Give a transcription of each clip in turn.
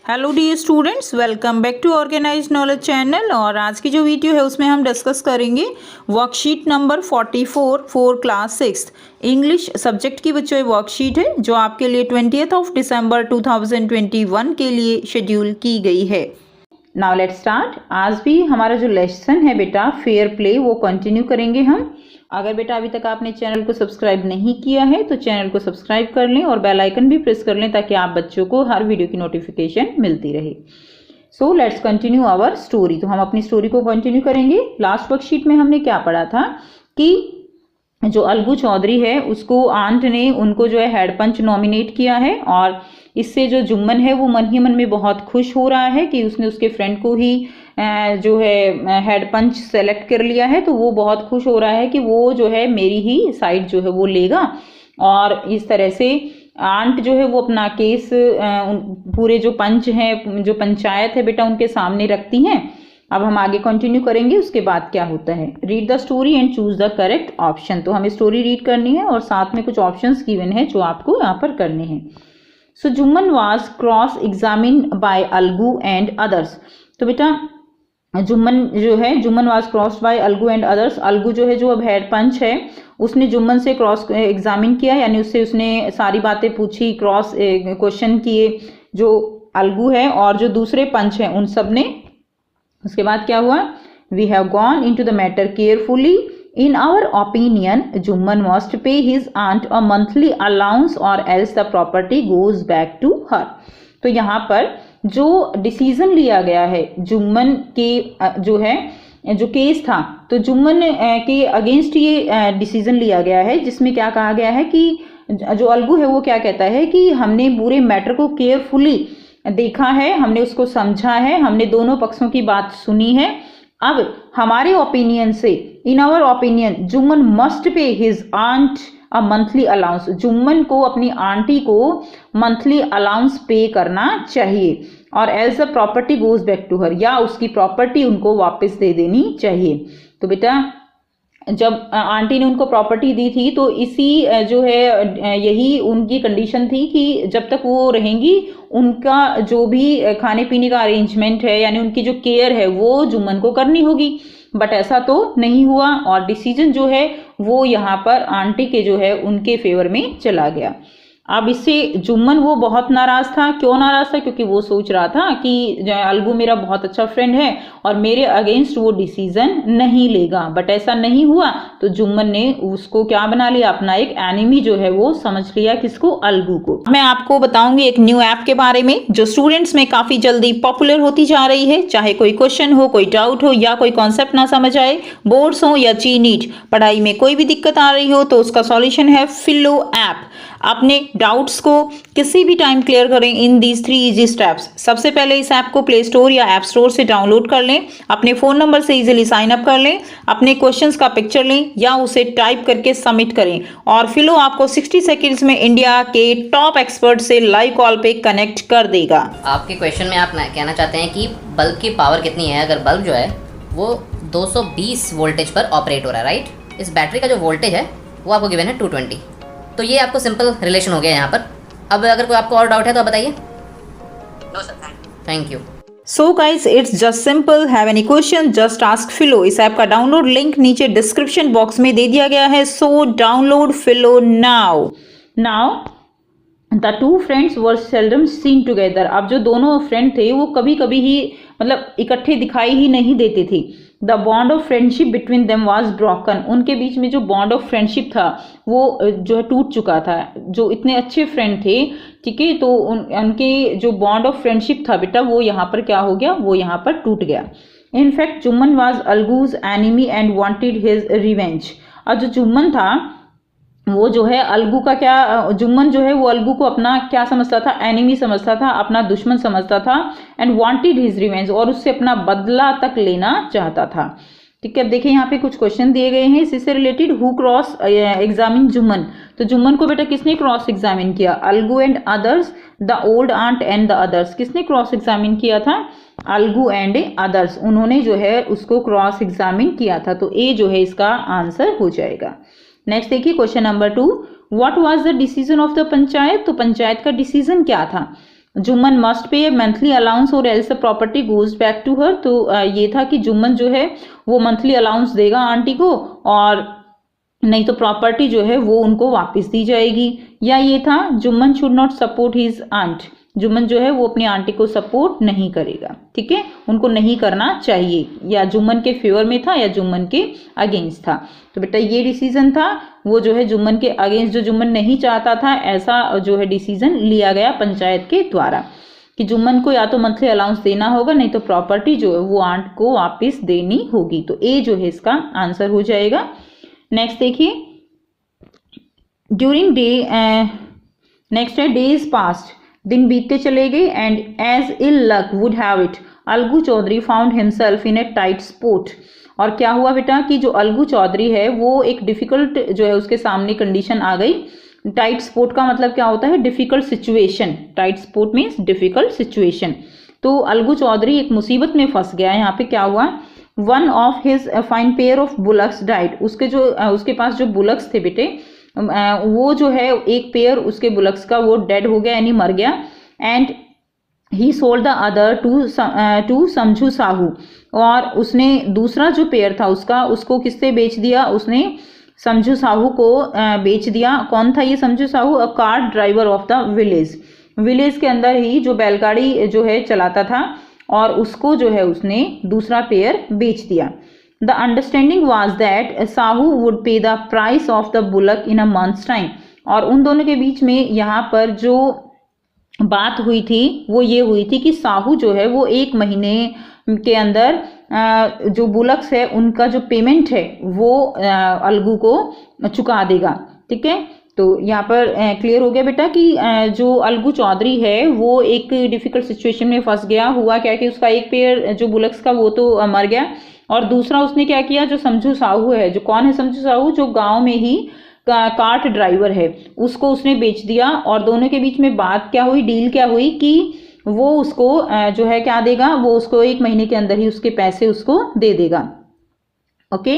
Hello dear students, welcome back to organised knowledge channel. और आज की जो वीडियो है उसमें हम डिस्कस करेंगे worksheet number 44 for class 6 English subject की बच्चों वर्कशीट है जो आपके लिए 20 दिसंबर 2021 के लिए शेड्यूल की गई है। Now let's start. आज भी हमारा जो लेसन है बेटा फेयर प्ले वो कंटिन्यू करेंगे हम। अगर बेटा अभी तक आपने चैनल को सब्सक्राइब नहीं किया है तो चैनल को सब्सक्राइब कर लें और बेल आइकन भी प्रेस कर लें ताकि आप बच्चों को हर वीडियो की नोटिफिकेशन मिलती रहे। So let's continue our story. तो हम अपनी स्टोरी को कंटिन्यू करेंगे। लास्ट वर्कशीट में हमने क्या पढ़ा था कि जो अलगू चौधरी है उसको आंट ने उनको जो है हेड पंच नॉमिनेट किया है और इससे जो जुम्मन है वो मन ही मन में बहुत खुश हो रहा है कि उसने उसके फ्रेंड को ही जो है हेड पंच सेलेक्ट कर लिया है। तो वो बहुत खुश हो रहा है कि वो जो है मेरी ही साइड जो है वो लेगा। और इस तरह से आंट जो है वो अपना केस पूरे जो पंच हैं जो पंचायत है बेटा उनके सामने रखती हैं। अब हम आगे कंटिन्यू करेंगे उसके बाद क्या होता है। Read the story and choose the correct option. तो हमें स्टोरी रीड करनी है और साथ में कुछ ऑप्शंस गिवन है जो आपको यहाँ पर करने हैं। So Jumman was cross examined by Alagu and others. तो बेटा Jumman was crossed by Alagu and others. Alagu जो है जो अब हेड पंच है उसने जुम्मन से क्रॉस एग्जामिन किया, यानी उससे उसने सारी बातें पूछी, क्रॉस क्वेश्चन किए जो अलगू है और जो दूसरे पंच हैं उन सब ने। उसके बाद क्या हुआ, we have gone into the matter carefully. In our opinion Jumman must pay his aunt a monthly allowance or else the property goes back to her. तो यहाँ पर जो डिसीजन लिया गया है जुम्मन के जो है जो केस था तो जुम्मन के अगेंस्ट ये डिसीजन लिया गया है जिसमें क्या कहा गया है कि जो अलगू है वो क्या कहता है कि हमने पूरे मैटर को केयरफुली देखा है, हमने उसको समझा है, हमने दोनों पक्षों की बात सुनी है। अब हमारे ओपिनियन से in our opinion Jumman must pay his aunt a monthly allowance. Jumman को अपनी आंटी को मंथली अलाउंस पे करना चाहिए और as the property goes back to her, या उसकी प्रॉपर्टी उनको वापस दे देनी चाहिए। तो बेटा जब आंटी ने उनको प्रॉपर्टी दी थी तो इसी जो है यही उनकी कंडीशन थी कि जब तक वो रहेंगी उनका जो भी खाने पीने का अरेंजमेंट है यानी उनकी जो केयर है वो जुम्मन को करनी होगी। बट ऐसा तो नहीं हुआ और डिसीजन जो है वो यहाँ पर आंटी के जो है उनके फेवर में चला गया। अब इससे जुम्मन वो बहुत नाराज था। क्यों नाराज था? क्योंकि वो सोच रहा था कि अलगू मेरा बहुत अच्छा फ्रेंड है और मेरे अगेंस्ट वो डिसीजन नहीं लेगा। बट ऐसा नहीं हुआ तो जुम्मन ने उसको क्या बना लिया, अपना एक एनिमी जो है वो समझ लिया। किसको? अलगू को। मैं आपको बताऊंगी एक न्यू ऐप के बारे में जो स्टूडेंट्स में काफी जल्दी पॉपुलर होती जा रही है। चाहे कोई क्वेश्चन हो, कोई डाउट हो या कोई कॉन्सेप्ट ना समझ आए, बोर्ड्स हो या ची नीट, पढ़ाई में कोई भी दिक्कत आ रही हो तो उसका सॉल्यूशन है फिलो ऐप। अपने डाउट्स को किसी भी टाइम क्लियर करें इन दीज 3 इजी स्टेप्स। सबसे पहले इस ऐप को प्ले स्टोर या ऐप स्टोर से डाउनलोड कर लें, अपने फोन नंबर से इजीली साइन अप कर लें, अपने क्वेश्चंस का पिक्चर लें या उसे टाइप करके सबमिट करें और फिलो आपको 60 सेकंड्स में इंडिया के टॉप एक्सपर्ट से लाइव कॉल पे कनेक्ट कर देगा। आपके क्वेश्चन में आप कहना चाहते हैं कि बल्ब की पावर कितनी है। अगर बल्ब जो है वो 220 वोल्टेज पर ऑपरेट हो रहा है, राइट। इस बैटरी का जो वोल्टेज है वो आपको गिवन है 220। तो ये आपको सिंपल रिलेशन हो गया यहाँ पर। अब अगर कोई आपको और डाउट है तो आप बताइए। No sir, thank you. So guys it's just simple. Have any question just ask Filo. इस ऐप का डाउनलोड लिंक नीचे डिस्क्रिप्शन बॉक्स में दे दिया गया है। So download Filo now. The two friends were seldom seen together. अब जो दोनों फ्रेंड थे वो कभी कभी ही मतलब इकट्ठे दिखाई ही नहीं देते थे। The bond of friendship between them was broken. उनके बीच में जो बॉन्ड ऑफ फ्रेंडशिप था वो जो है टूट चुका था। जो इतने अच्छे फ्रेंड थे, ठीक है, तो उनके जो बॉन्ड ऑफ फ्रेंडशिप था बेटा वो यहाँ पर क्या हो गया, वो यहाँ पर टूट गया। In fact Jumman was Alagu's enemy and wanted his revenge. और जो जुम्मन था वो जो है अलगू का क्या, जुम्मन जो है वो अलगू को अपना क्या समझता था, एनिमी समझता था, अपना दुश्मन समझता था। एंड वांटेड हिज रिवेंज, और उससे अपना बदला तक लेना चाहता था। ठीक है, अब देखिए यहाँ पे कुछ क्वेश्चन दिए गए हैं इससे related. Who cross examine Jumman. तो जुम्मन को बेटा किसने क्रॉस एग्जामिन किया? Algu and others, the old aunt and the others. किसने क्रॉस एग्जामिन किया था? Algu and others. उन्होंने जो है उसको क्रॉस एग्जामिन किया था। तो ए जो है इसका आंसर हो जाएगा। नेक्स्ट देखिए question number 2। What was the decision of the panchayat. तो पंचायत का डिसीजन क्या था? Jumman must pay a monthly allowance or else the property goes back to her. तो ये था कि जुम्मन जो है वो मंथली अलाउंस देगा आंटी को, और नहीं तो प्रॉपर्टी जो है वो उनको वापस दी जाएगी। या ये था Jumman should not support his aunt, Jumman जो है वो अपनी आंटी को सपोर्ट नहीं करेगा, ठीक है, उनको नहीं करना चाहिए, या जुम्मन के फेवर में था या जुम्मन के अगेंस्ट था। तो बेटा ये डिसीजन था वो जो है जुम्मन के अगेंस्ट, जो जुम्मन नहीं चाहता था ऐसा जो है डिसीजन लिया गया पंचायत के द्वारा कि जुम्मन को या तो मंथली अलाउंस देना होगा, नहीं तो प्रॉपर्टी जो है वो आंट को वापस देनी होगी। तो ए जो है इसका आंसर हो जाएगा। नेक्स्ट देखिए, ड्यूरिंग डे, नेक्स्ट है डेज पास्ट, दिन बीतते चले गए, and as ill luck would have it Algu Chaudhary found himself in a tight spot. और क्या हुआ बेटा कि जो अलगू चौधरी है वो एक डिफिकल्ट जो है उसके सामने कंडीशन आ गई। टाइट स्पॉट का मतलब क्या होता है? Difficult situation. Tight spot means difficult situation. तो अलगू चौधरी एक मुसीबत में फंस गया। यहाँ पे क्या हुआ, one of his fine pair of bullocks died, उसके पास जो बुलक्स थे बेटे वो जो है एक पेयर उसके बुलक्स का वो डेड हो गया यानी मर गया। And he sold the other to Samjhu Sahu, और उसने दूसरा जो पेयर था उसको किससे बेच दिया? उसने समझू साहू को बेच दिया। कौन था ये समझू Sahu? A cart driver of the village के अंदर ही जो बैलगाड़ी जो है चलाता था, और उसको जो है उसने दूसरा पेयर बेच दिया। The understanding was that Sahu would pay the price of the bullock in a month's time। और उन दोनों के बीच में यहाँ पर जो बात हुई थी वो ये हुई थी कि साहू जो है वो 1 महीने के अंदर जो बुलक्स है उनका जो पेमेंट है वो अलगू को चुका देगा। ठीक है, तो यहाँ पर क्लियर हो गया बेटा कि जो अलगू चौधरी है वो एक डिफिकल्ट सिचुएशन में फंस गया। हुआ क्या कि उसका एक पेयर जो बुलक्स का वो तो मर गया, और दूसरा उसने क्या किया, जो समझू साहू है, जो कौन है समझू साहू, जो गांव में ही कार्ट ड्राइवर है, उसको उसने बेच दिया। और दोनों के बीच में बात क्या हुई, डील क्या हुई कि वो उसको जो है क्या देगा, वो उसको 1 महीने के अंदर ही उसके पैसे उसको दे देगा। Okay,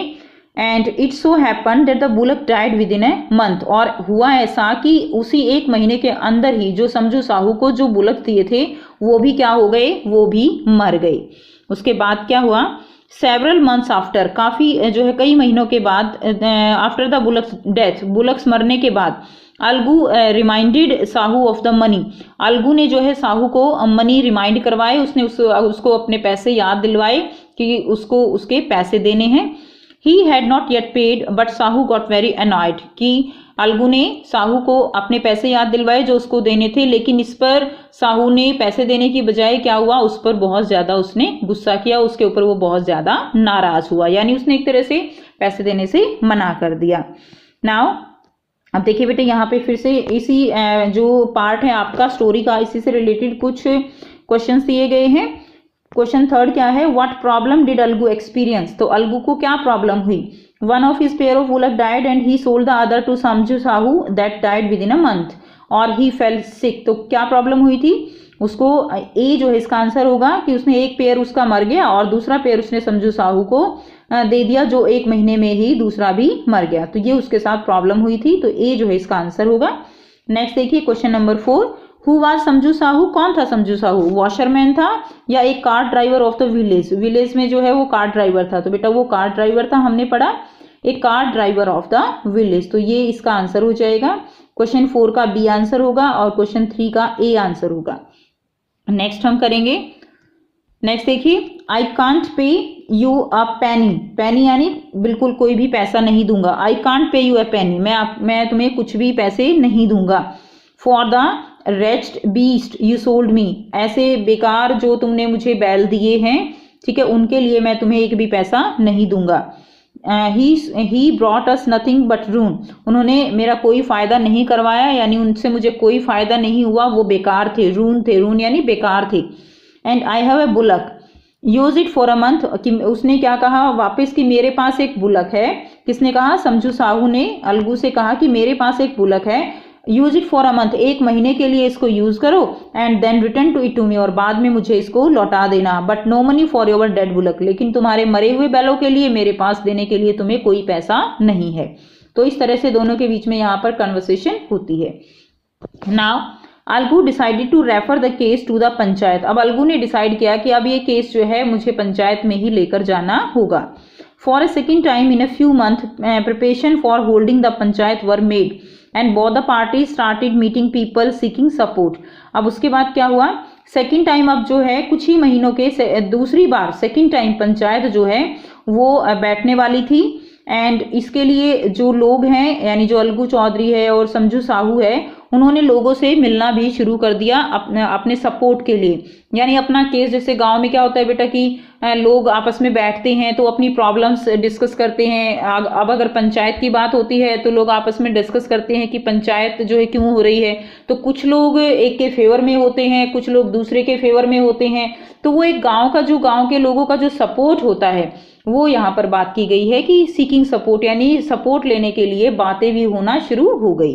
and it so happen that the bullock died with in a month. और हुआ ऐसा कि उसी 1 महीने के अंदर ही जो समझू साहू को जो बुलक दिए थे वो भी क्या हो गए, वो भी मर गए। उसके बाद क्या हुआ, सेवरल मंथ्स आफ्टर, काफ़ी जो है कई महीनों के बाद, after the bullocks death, bullocks मरने के बाद, Algu reminded Sahu of the money. Algu ने जो है साहू को मनी रिमाइंड करवाए, उसने उसको अपने पैसे याद दिलवाए कि उसको उसके पैसे देने हैं। He had not yet paid but Sahu got very annoyed, कि अलगू ने साहू को अपने पैसे याद दिलवाए जो उसको देने थे, लेकिन इस पर साहू ने पैसे देने की बजाय क्या हुआ, उस पर बहुत ज़्यादा उसने गुस्सा किया, उसके ऊपर वो बहुत ज़्यादा नाराज़ हुआ, यानी उसने एक तरह से पैसे देने से मना कर दिया। नाउ अब देखिए बेटे यहाँ पे फिर से इसी जो पार्ट है आपका स्टोरी का, इसी से रिलेटेड कुछ क्वेश्चंस दिए गए हैं। क्वेश्चन 3 क्या है, what problem did Alagu experience. तो अलगू को क्या प्रॉब्लम हुई, one of his pair of bullock died and he sold the other to Samjhu Sahu that died within a month, और ही फेल सिक। तो क्या प्रॉब्लम हुई थी उसको, ए जो है इसका आंसर होगा कि उसने एक पेयर उसका मर गया और दूसरा पेयर उसने समझू साहू को दे दिया, जो 1 महीने में ही दूसरा भी मर गया, तो ये उसके साथ प्रॉब्लम हुई थी, तो ए जो है इसका आंसर होगा। नेक्स्ट देखिए क्वेश्चन नंबर 4, हु वाज समझू साहू, कौन था समझू साहू, वॉशरमैन था या एक car driver of the village में जो है वो कार ड्राइवर था। तो बेटा वो कार ड्राइवर था, हमने पढ़ा एक car driver of the village, तो ये इसका आंसर हो जाएगा। क्वेश्चन 4 का बी आंसर होगा और क्वेश्चन 3 का ए आंसर होगा। नेक्स्ट हम करेंगे, नेक्स्ट देखिए, आई कांट पे यू अ पेनी, पेनी यानी बिल्कुल कोई भी पैसा नहीं दूंगा, आई कांट पे यू अ पेनी, मैं तुम्हें कुछ भी पैसे नहीं दूंगा। For the rest beast you sold me, ऐसे बेकार जो तुमने मुझे बैल दिए हैं, ठीक है, उनके लिए मैं तुम्हें एक भी पैसा नहीं दूंगा। He brought us nothing but ruin, उन्होंने मेरा कोई फायदा नहीं करवाया, यानी उनसे मुझे कोई फायदा नहीं हुआ, वो बेकार थे, रून यानी बेकार थे। And I have a bullock use it for a month, कि उसने क्या कहा वापस कि मेरे पास एक बुलक है, किसने कहा, समझू साहू ने अलगू से कहा कि मेरे पास एक बुलक है, use it for a month, 1 महीने के लिए इसको यूज करो, and then return to it to me, और बाद में मुझे इसको लौटा देना, but no money for your dead bullock, लेकिन तुम्हारे मरे हुए बैलों के लिए मेरे पास देने के लिए तुम्हें कोई पैसा नहीं है। तो इस तरह से दोनों के बीच में यहाँ पर कन्वर्सेशन होती है। Now Algu decided to refer the case to the panchayat. अब अलगू ने डिसाइड किया कि अब ये केस जो है मुझे पंचायत में ही लेकर जाना होगा। For a second time in a few month preparation for holding the panchayat were made and both the party started meeting people seeking support. अब उसके बाद क्या हुआ, सेकेंड टाइम अब जो है कुछ ही महीनों के दूसरी बार सेकेंड टाइम पंचायत जो है वो बैठने वाली थी। एंड इसके लिए जो लोग हैं यानी जो अलगू चौधरी है और समझू साहू है उन्होंने लोगों से मिलना भी शुरू कर दिया अपने सपोर्ट के लिए। यानी अपना केस, जैसे गांव में क्या होता है बेटा कि लोग आपस में बैठते हैं तो अपनी प्रॉब्लम्स डिस्कस करते हैं। अब अगर पंचायत की बात होती है तो लोग आपस में डिस्कस करते हैं कि पंचायत जो है क्यों हो रही है। तो कुछ लोग एक के फेवर में होते हैं, कुछ लोग दूसरे के फेवर में होते हैं। तो वो एक गाँव के लोगों का जो सपोर्ट होता है वो यहाँ पर बात की गई है कि सीकिंग सपोर्ट, यानी सपोर्ट लेने के लिए बातें भी होना शुरू हो गई।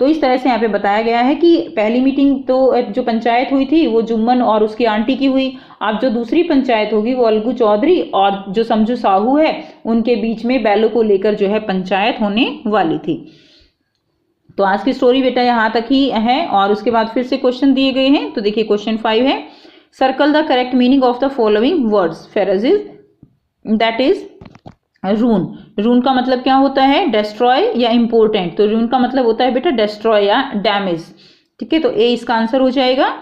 तो इस तरह से यहाँ पे बताया गया है कि पहली मीटिंग तो जो पंचायत हुई थी वो जुम्मन और उसकी आंटी की हुई। अब जो दूसरी पंचायत होगी वो अलगू चौधरी और जो समझू साहू है उनके बीच में बैलों को लेकर जो है पंचायत होने वाली थी। तो आज की स्टोरी बेटा यहाँ तक ही है और उसके बाद फिर से क्वेश्चन दिए गए हैं। तो देखिए क्वेश्चन 5 है, circle the correct meaning of the following words. Phrases that is ruin. Ruin का मतलब क्या होता है, डिस्ट्रॉय या इंपोर्टेंट। तो रून का मतलब होता है बेटा डिस्ट्रॉय या डैमेज। ठीक है, तो ए इसका आंसर हो जाएगा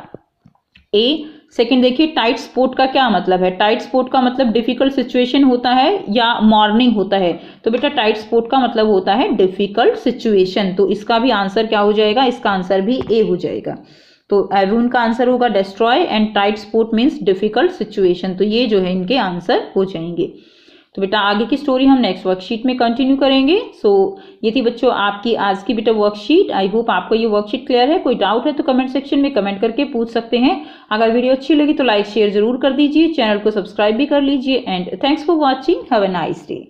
ए। सेकंड देखिए टाइट स्पॉट का क्या मतलब है। टाइट स्पॉट का मतलब डिफिकल्ट सिचुएशन होता है या मॉर्निंग होता है। तो बेटा टाइट स्पॉट का मतलब होता है डिफिकल्ट सिचुएशन। तो इसका भी आंसर क्या हो जाएगा, इसका आंसर भी ए हो जाएगा। तो रून का आंसर होगा destroy and tight spot means difficult situation. तो ये जो है इनके आंसर हो जाएंगे। तो बेटा आगे की स्टोरी हम नेक्स्ट वर्कशीट में कंटिन्यू करेंगे। सो ये थी बच्चों आपकी आज की बेटा वर्कशीट। आई होप आपको ये वर्कशीट क्लियर है। कोई डाउट है तो कमेंट सेक्शन में कमेंट करके पूछ सकते हैं। अगर वीडियो अच्छी लगी तो लाइक शेयर जरूर कर दीजिए, चैनल को सब्सक्राइब भी कर लीजिए। And thanks for watching, have a nice day.